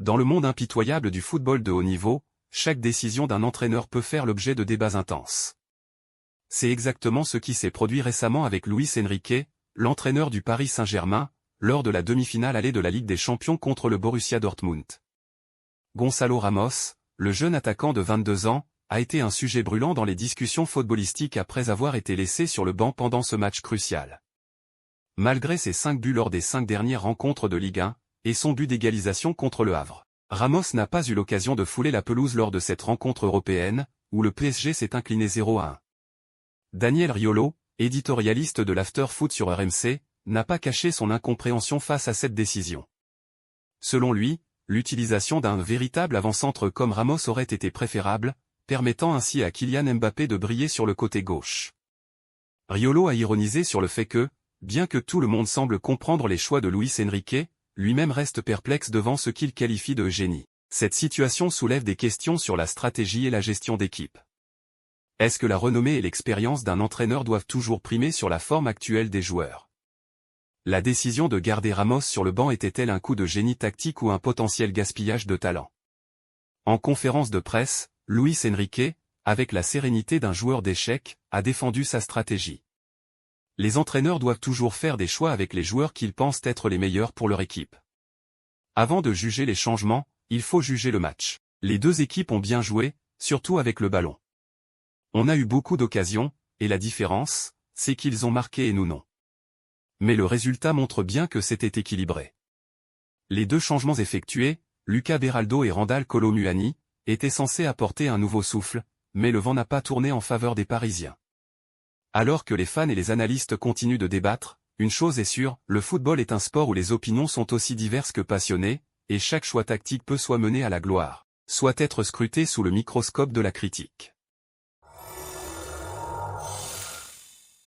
Dans le monde impitoyable du football de haut niveau, chaque décision d'un entraîneur peut faire l'objet de débats intenses. C'est exactement ce qui s'est produit récemment avec Luis Enrique, l'entraîneur du Paris Saint-Germain, lors de la demi-finale allée de la Ligue des Champions contre le Borussia Dortmund. Gonçalo Ramos, le jeune attaquant de 22 ans, a été un sujet brûlant dans les discussions footballistiques après avoir été laissé sur le banc pendant ce match crucial. Malgré ses 5 buts lors des 5 dernières rencontres de Ligue 1, et son but d'égalisation contre le Havre, Ramos n'a pas eu l'occasion de fouler la pelouse lors de cette rencontre européenne, où le PSG s'est incliné 0-1. Daniel Riolo, éditorialiste de l'After Foot sur RMC, n'a pas caché son incompréhension face à cette décision. Selon lui, l'utilisation d'un véritable avant-centre comme Ramos aurait été préférable, permettant ainsi à Kylian Mbappé de briller sur le côté gauche. Riolo a ironisé sur le fait que, bien que tout le monde semble comprendre les choix de Luis Enrique, lui-même reste perplexe devant ce qu'il qualifie de génie. Cette situation soulève des questions sur la stratégie et la gestion d'équipe. Est-ce que la renommée et l'expérience d'un entraîneur doivent toujours primer sur la forme actuelle des joueurs? La décision de garder Ramos sur le banc était-elle un coup de génie tactique ou un potentiel gaspillage de talent? En conférence de presse, Luis Enrique, avec la sérénité d'un joueur d'échecs, a défendu sa stratégie. Les entraîneurs doivent toujours faire des choix avec les joueurs qu'ils pensent être les meilleurs pour leur équipe. Avant de juger les changements, il faut juger le match. Les deux équipes ont bien joué, surtout avec le ballon. On a eu beaucoup d'occasions, et la différence, c'est qu'ils ont marqué et nous non. Mais le résultat montre bien que c'était équilibré. Les deux changements effectués, Lucas Beraldo et Randal Kolo Muani, étaient censés apporter un nouveau souffle, mais le vent n'a pas tourné en faveur des Parisiens. Alors que les fans et les analystes continuent de débattre, une chose est sûre, le football est un sport où les opinions sont aussi diverses que passionnées, et chaque choix tactique peut soit mener à la gloire, soit être scruté sous le microscope de la critique.